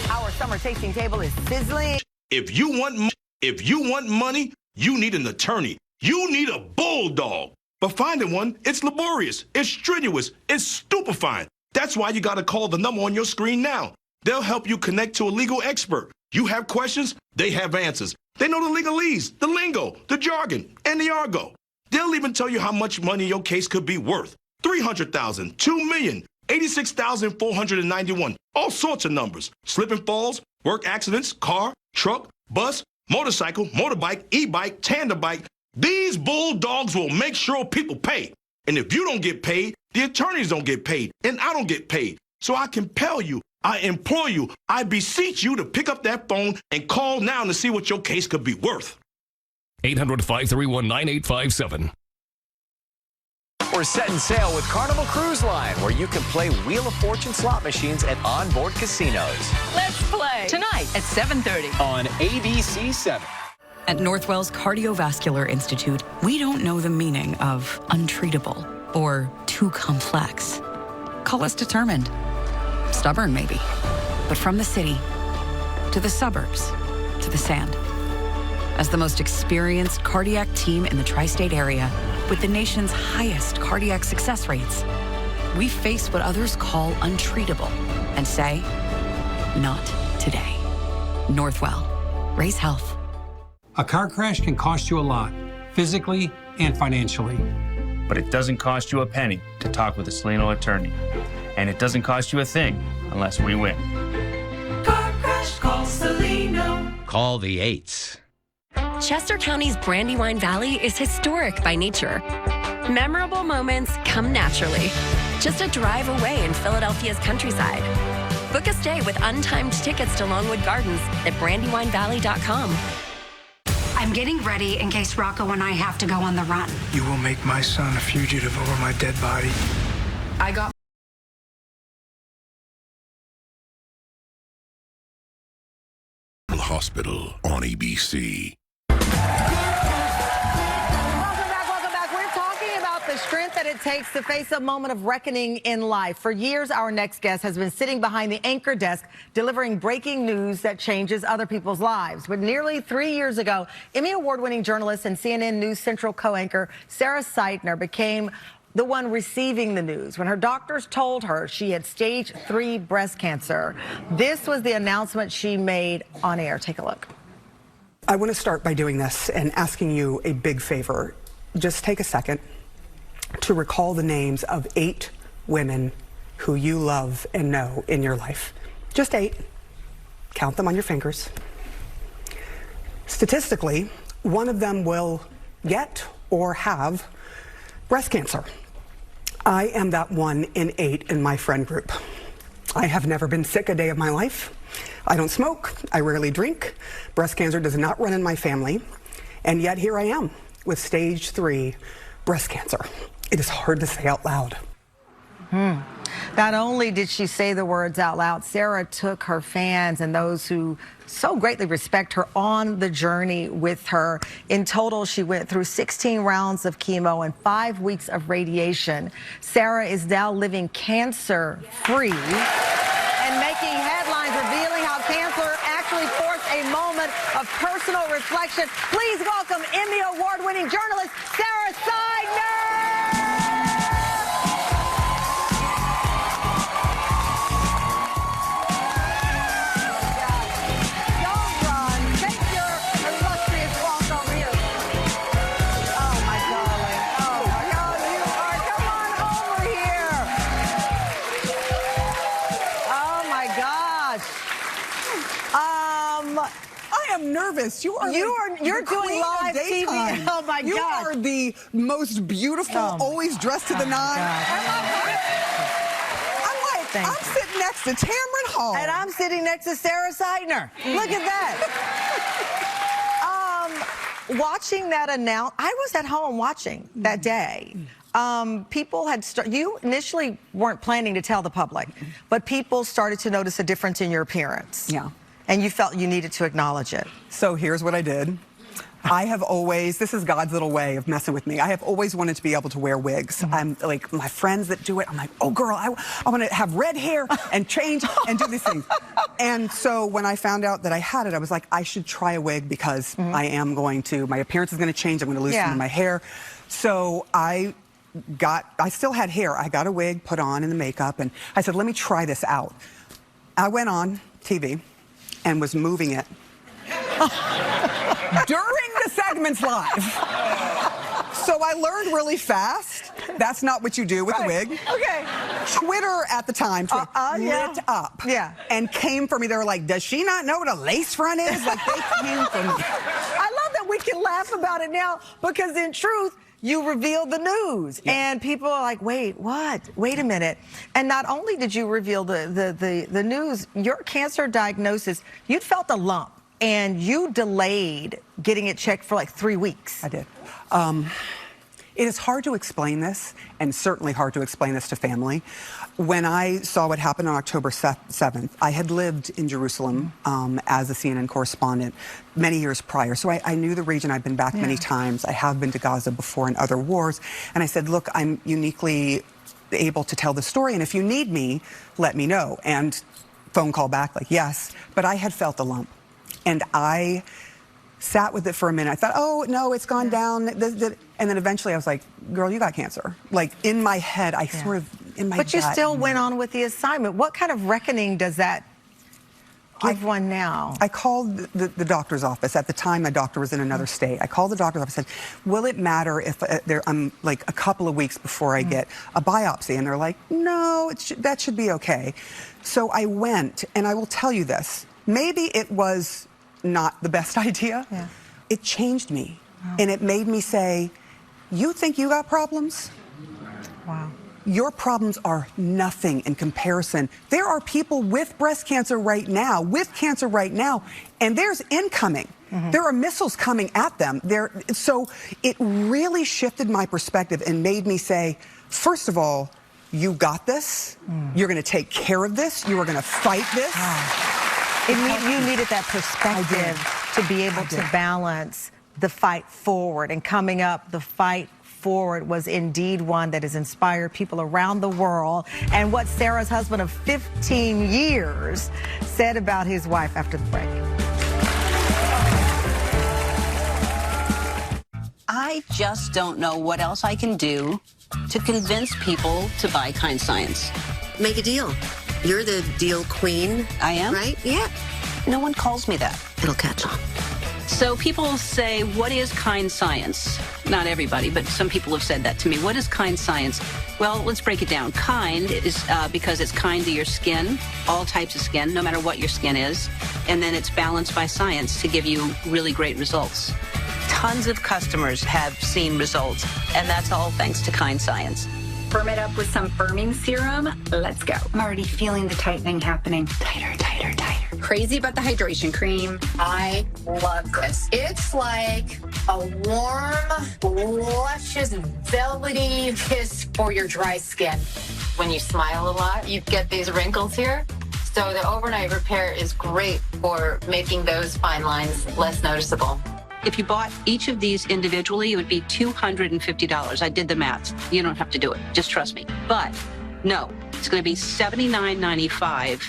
Our summer tasting table is sizzling. If you want money, you need an attorney. You need a bulldog. But finding one, it's laborious, it's strenuous, it's stupefying. That's why you gotta call the number on your screen now. They'll help you connect to a legal expert. You have questions, they have answers. They know the legalese, the lingo, the jargon, and the argot. They'll even tell you how much money your case could be worth. 300,000, 2 million, 86,491, all sorts of numbers. Slip and falls, work accidents, car, truck, bus, motorcycle, motorbike, e-bike, tandem bike. These bulldogs will make sure people pay. And if you don't get paid, the attorneys don't get paid, and I don't get paid. So I compel you, I implore you, I beseech you to pick up that phone and call now to see what your case could be worth. 800-531-9857. We're setting sail with Carnival Cruise Line, where you can play Wheel of Fortune slot machines at onboard casinos. Let's play tonight at 7:30 on ABC 7. At Northwell's Cardiovascular Institute, we don't know the meaning of untreatable or too complex. Call us determined. Stubborn, maybe. But from the city to the suburbs to the sand. As the most experienced cardiac team in the tri-state area, with the nation's highest cardiac success rates, we face what others call untreatable and say, not today. Northwell. Raise health. A car crash can cost you a lot, physically and financially. But it doesn't cost you a penny to talk with a Salino attorney. And it doesn't cost you a thing unless we win. Car crash, call Salino. Call the 8s. Chester County's Brandywine Valley is historic by nature. Memorable moments come naturally. Just a drive away in Philadelphia's countryside. Book a stay with untimed tickets to Longwood Gardens at brandywinevalley.com. I'm getting ready in case Rocco and I have to go on the run. You will make my son a fugitive over my dead body. I got Hospital on ABC. Welcome back. We're talking about the strength that it takes to face a moment of reckoning in life. For years, our next guest has been sitting behind the anchor desk, delivering breaking news that changes other people's lives. But nearly 3 years ago, Emmy Award-winning journalist and CNN News Central co-anchor Sarah Seitner became the one receiving the news when her doctors told her she had stage 3 breast cancer. This was the announcement she made on air. Take a look. I want to start by doing this and asking you a big favor. Just take a second to recall the names of 8 women who you love and know in your life. Just 8. Count them on your fingers. Statistically, one of them will get or have breast cancer. I am that 1 in 8 in my friend group. I have never been sick a day of my life. I don't smoke. I rarely drink. Breast cancer does not run in my family. And yet here I am with stage 3 breast cancer. It is hard to say out loud. Not only did she say the words out loud, Sarah took her fans and those who so greatly respect her on the journey with her. In total, she went through 16 rounds of chemo and 5 weeks of radiation. Sarah is now living cancer-free and making headlines, revealing how cancer actually forced a moment of personal reflection. Please welcome Emmy Award-winning journalist Sarah Seitner. Nervous. You're doing live TV. Oh my God. You are the most beautiful, always dressed to the nines. I'm sitting next to Tamron Hall. And I'm sitting next to Sarah Seitner. Look at that. Watching that I was at home watching that day. People had you initially weren't planning to tell the public, but people started to notice a difference in your appearance. Yeah. And you felt you needed to acknowledge it. So here's what I did. I have always, this is God's little way of messing with me. I have always wanted to be able to wear wigs. I'm like, my friends that do it, I'm like, oh girl, I want to have red hair and change and do these things. And so when I found out that I had it, I was like, I should try a wig because I am going to, my appearance is going to change. I'm going to lose some of my hair. So I still had hair. I got a wig put on and the makeup and I said, let me try this out. I went on TV and was moving it during the segments live. So I learned really fast. That's not what you do with a wig. Okay. Twitter at the time lit up and came for me. They were like, does she not know what a lace front is? Like, they came for me. I love that we can laugh about it now because in truth, you revealed the news. And people are like, wait, what? Wait a minute. And not only did you reveal the news, your cancer diagnosis, you'd felt a lump and you delayed getting it checked for like 3 weeks. I did. It is hard to explain this, and certainly hard to explain this to family. When I saw what happened on October 7th, I had lived in Jerusalem as a CNN correspondent many years prior, so I knew the region. I've been back many times. I have been to Gaza before in other wars, and I said, look, I'm uniquely able to tell the story, and if you need me, let me know. And phone call back, like, yes, but I had felt a lump, and I sat with it for a minute. I thought, oh, no, it's gone down. And then eventually I was like, girl, you got cancer. Like, in my head, I sort of, in my But you gut, still went on with the assignment. What kind of reckoning does that give one now? I called the doctor's office. At the time, my doctor was in another state. I called the doctor's office and said, will it matter if I'm like a couple of weeks before I get a biopsy? And they're like, no, that should be okay. So I went, and I will tell you this. Maybe it was not the best idea. It changed me. And it made me say, you think you got problems? Wow. Your problems are nothing in comparison. There are people with breast cancer right now, with cancer right now, and there's incoming. There are missiles coming at them. So it really shifted my perspective and made me say, first of all, you got this. You're going to take care of this. You are going to fight this. You needed that perspective to be able to balance the fight forward. And coming up, the fight forward was indeed one that has inspired people around the world. And what Sarah's husband of 15 years said about his wife after the break. I just don't know what else I can do to convince people to buy Kind Science. Make a deal. You're the deal queen. I am? Right? Yeah. No one calls me that. It'll catch on. So people say, what is Kind Science? Not everybody, but some people have said that to me. What is Kind Science? Well, let's break it down. Kind is because it's kind to your skin, all types of skin, no matter what your skin is. And then it's balanced by science to give you really great results. Tons of customers have seen results, and that's all thanks to Kind Science. Firm it up with some firming serum. Let's go. I'm already feeling the tightening happening. Tighter, tighter, tighter. Crazy about the hydration cream. I love this. It's like a warm, luscious, velvety kiss for your dry skin. When you smile a lot, you get these wrinkles here. So the overnight repair is great for making those fine lines less noticeable. If you bought each of these individually, it would be $250. I did the math. You don't have to do it. Just trust me. But no, it's going to be $79.95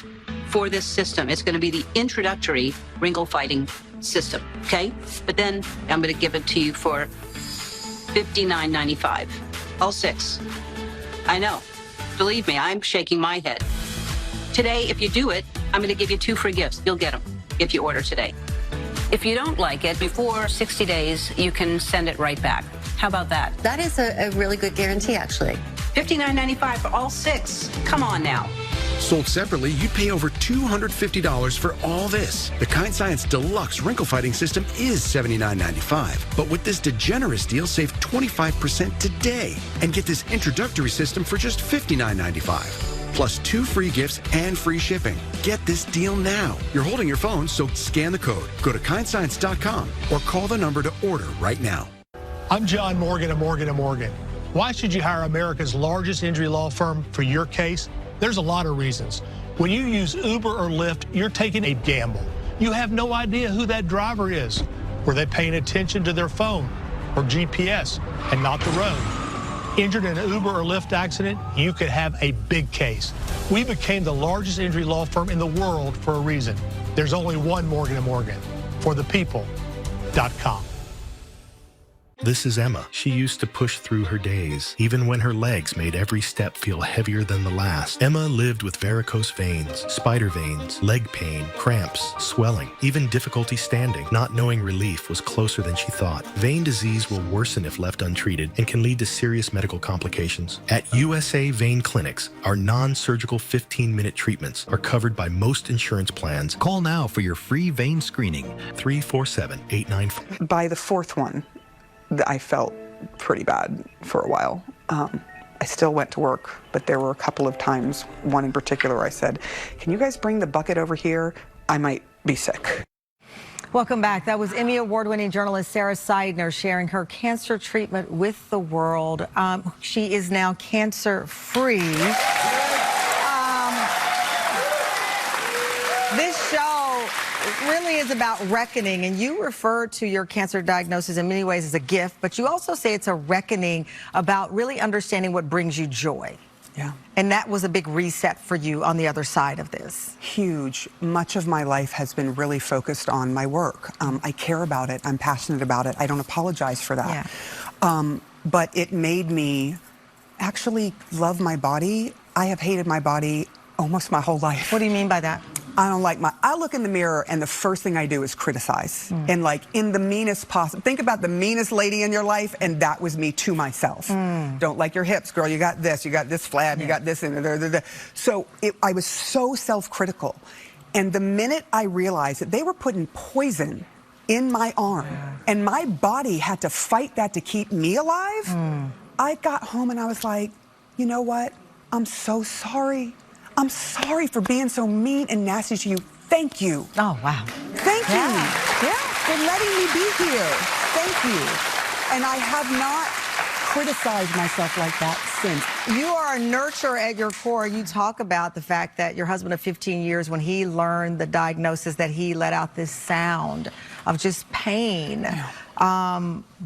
for this system. It's going to be the introductory wrinkle fighting system, okay? But then I'm going to give it to you for $59.95. All 6. I know. Believe me, I'm shaking my head. Today, if you do it, I'm going to give you 2 free gifts. You'll get them if you order today. If you don't like it, before 60 days, you can send it right back. How about that? That is a really good guarantee, actually. $59.95 for all 6. Come on now. Sold separately, you'd pay over $250 for all this. The Kind Science Deluxe Wrinkle Fighting System is $79.95. But with this DeGeneres deal, save 25% today and get this introductory system for just $59.95. Plus 2 free gifts and free shipping. Get this deal now. You're holding your phone, so scan the code. Go to kindscience.com or call the number to order right now. I'm John Morgan of Morgan & Morgan. Why should you hire America's largest injury law firm for your case? There's a lot of reasons. When you use Uber or Lyft, you're taking a gamble. You have no idea who that driver is. Were they paying attention to their phone or GPS and not the road? Injured in an Uber or Lyft accident, you could have a big case. We became the largest injury law firm in the world for a reason. There's only one Morgan & Morgan. For the people.com. This is Emma. She used to push through her days, even when her legs made every step feel heavier than the last. Emma lived with varicose veins, spider veins, leg pain, cramps, swelling, even difficulty standing. Not knowing relief was closer than she thought. Vein disease will worsen if left untreated and can lead to serious medical complications. At USA Vein Clinics, our non-surgical 15-minute treatments are covered by most insurance plans. Call now for your free vein screening. 347-894. By the fourth one, I felt pretty bad for a while. I still went to work, but there were a couple of times, one in particular, I said, can you guys bring the bucket over here? I might be sick. Welcome back. That was Emmy Award-winning journalist Sarah Seidner sharing her cancer treatment with the world. She is now cancer-free. This show really is about reckoning, and you refer to your cancer diagnosis in many ways as a gift, but you also say it's a reckoning about really understanding what brings you joy. Yeah. And that was a big reset for you on the other side of this. Huge. Much of my life has been really focused on my work. I care about it. I'm passionate about it. I don't apologize for that. Yeah. But it made me actually love my body. I have hated my body almost my whole life. What do you mean by that? I don't like I look in the mirror and the first thing I do is criticize. And like in the meanest possible, think about the meanest lady in your life, and that was me to myself. Don't like your hips, girl, you got this flab, you got this in there. So I was so self-critical. And the minute I realized that they were putting poison in my arm and my body had to fight that to keep me alive, I got home and I was like, you know what? I'm so sorry. I'm sorry for being so mean and nasty to you. Thank you. Oh, wow. Thank you. Yeah, for letting me be here. Thank you. And I have not criticized myself like that since. You are a nurturer at your core. You talk about the fact that your husband of 15 years, when he learned the diagnosis, that he let out this sound of just pain.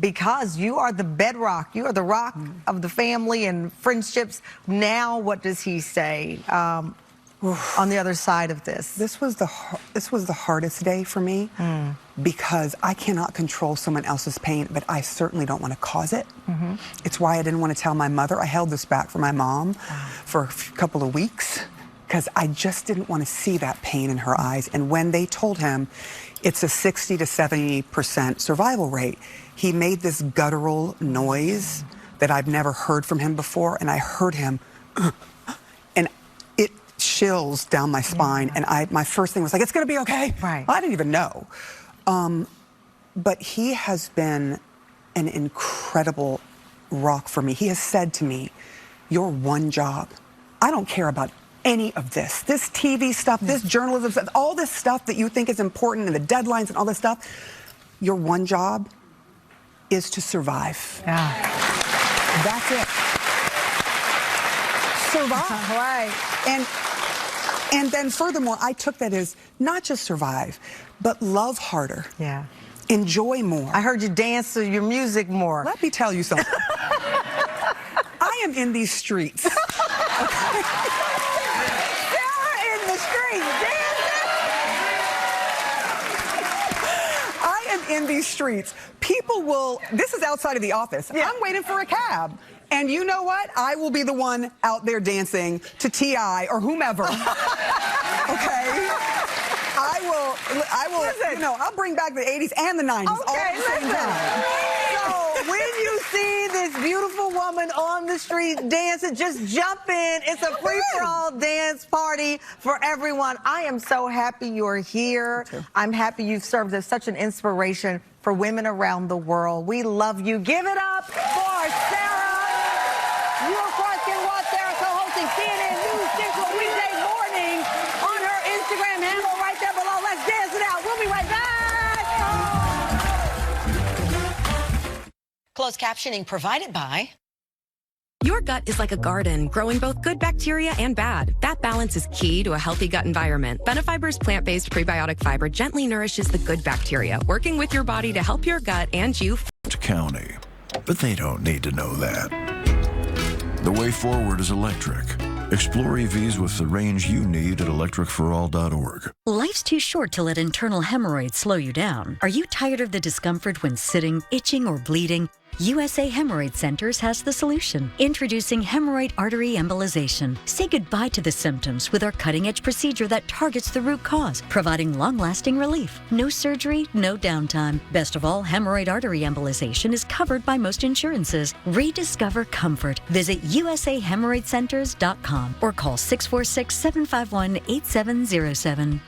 Because you are the bedrock, you are the rock of the family and friendships. Now, what does he say on the other side of this? This was the hardest day for me because I cannot control someone else's pain, but I certainly don't want to cause it. It's why I didn't want to tell my mother. I held this back from my mom for a couple of weeks because I just didn't want to see that pain in her eyes. And when they told him it's a 60 to 70% survival rate, he made this guttural noise that I've never heard from him before, and I heard him, and it chills down my spine, and my first thing was like, it's gonna be okay. Right. I didn't even know. But he has been an incredible rock for me. He has said to me, your one job, I don't care about any of this TV stuff, this journalism stuff, all this stuff that you think is important and the deadlines and all this stuff, your one job is to survive. Yeah. That's it. Survive. Right. And then furthermore, I took that as not just survive, but love harder. Yeah. Enjoy more. I heard you dance to your music more. Let me tell you something. I am in these streets. In these streets, people will, this is outside of the office. I'm waiting for a cab. And you know what? I will be the one out there dancing to T.I. or whomever. Okay? I will, listen, you know, I'll bring back the 80s and the 90s all at the same time. So when you see this beautiful woman on the street dancing, just jump in. It's a free-for-all dance party for everyone. I am so happy you're here. I'm happy you've served as such an inspiration for women around the world. We love you. Give it up for Sarah. You, of course, can watch Sarah co-hosting CNN News Central weekday mornings on her Instagram handle right there below. Let's dance it out. We'll be right back. Closed captioning provided by... Your gut is like a garden, growing both good bacteria and bad. That balance is key to a healthy gut environment. Benefiber's plant-based prebiotic fiber gently nourishes the good bacteria, working with your body to help your gut and you... County, but they don't need to know that. The way forward is electric. Explore EVs with the range you need at electricforall.org. Life's too short to let internal hemorrhoids slow you down. Are you tired of the discomfort when sitting, itching, or bleeding? USA Hemorrhoid Centers has the solution. Introducing hemorrhoid artery embolization. Say goodbye to the symptoms with our cutting-edge procedure that targets the root cause, providing long-lasting relief. No surgery, no downtime. Best of all, hemorrhoid artery embolization is covered by most insurances. Rediscover comfort. Visit usahemorrhoidcenters.com or call 646-751-8707.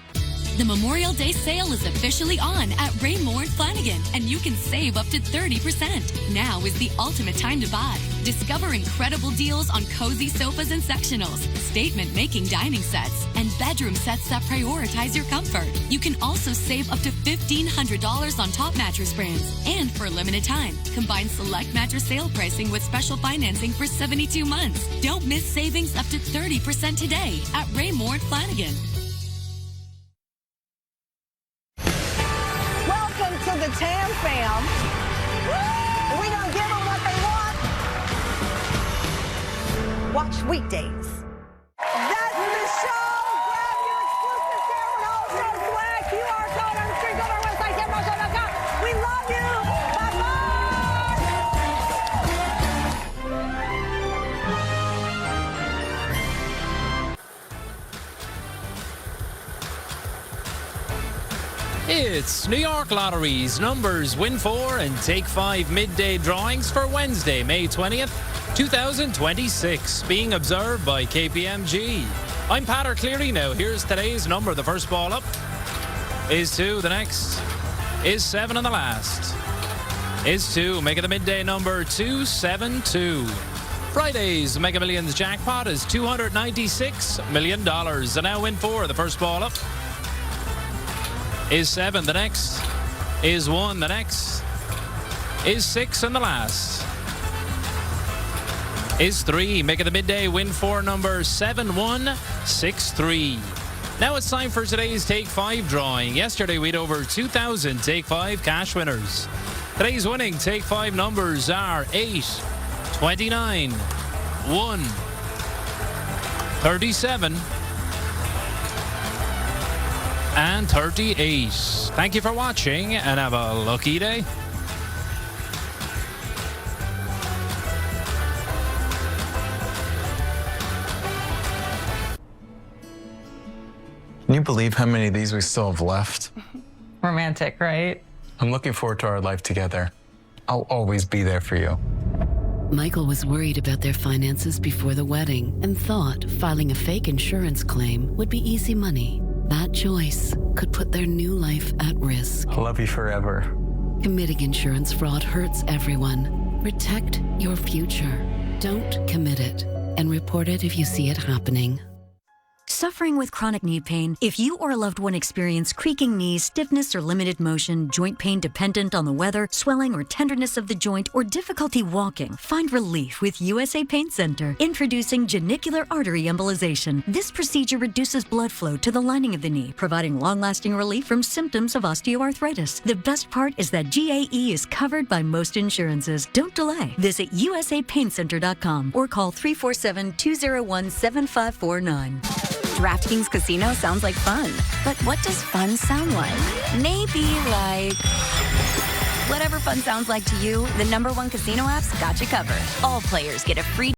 The Memorial Day sale is officially on at Raymore Flanagan, and you can save up to 30%. Now is the ultimate time to buy. Discover incredible deals on cozy sofas and sectionals, statement-making dining sets, and bedroom sets that prioritize your comfort. You can also save up to $1,500 on top mattress brands. And for a limited time, combine select mattress sale pricing with special financing for 72 months. Don't miss savings up to 30% today at Raymore Flanagan. To the Tam Fam. We're going to give them what they want. Watch weekdays. That's the show. Grab your exclusive Tamron Hall Show swag. QR code on the screen. Go to our website, TamronHallShow.com. We love you. It's New York Lottery's Numbers Win 4 and Take 5 midday drawings for Wednesday, May 20th, 2026, being observed by KPMG. I'm Patter Cleary now. Here's today's number. The first ball up is 2. The next is 7, and the last is 2, making the midday number 272. Friday's Mega Millions jackpot is $296 million. And now Win 4. The first ball up is 7. The next is 1. The next is 6, and the last is 3, making the midday Win 4 number 7163. Now it's time for today's Take 5 drawing. Yesterday we had over 2,000 Take 5 cash winners. Today's winning Take 5 numbers are 8, 29, 1, 37, and 38. Thank you for watching and have a lucky day. Can you believe how many of these we still have left? Romantic, right? I'm looking forward to our life together. I'll always be there for you. Michael was worried about their finances before the wedding and thought filing a fake insurance claim would be easy money. That choice could put their new life at risk. I love you forever. Committing insurance fraud hurts everyone. Protect your future. Don't commit it, and report it if you see it happening. Suffering with chronic knee pain? If you or a loved one experience creaking knees, stiffness or limited motion, joint pain dependent on the weather, swelling or tenderness of the joint, or difficulty walking, find relief with USA Pain Center. Introducing genicular artery embolization. This procedure reduces blood flow to the lining of the knee, providing long-lasting relief from symptoms of osteoarthritis. The best part is that GAE is covered by most insurances. Don't delay. Visit usapaincenter.com or call 347-201-7549. DraftKings Casino sounds like fun, but what does fun sound like? Maybe like... Whatever fun sounds like to you, the #1 casino app's got you covered. All players get a free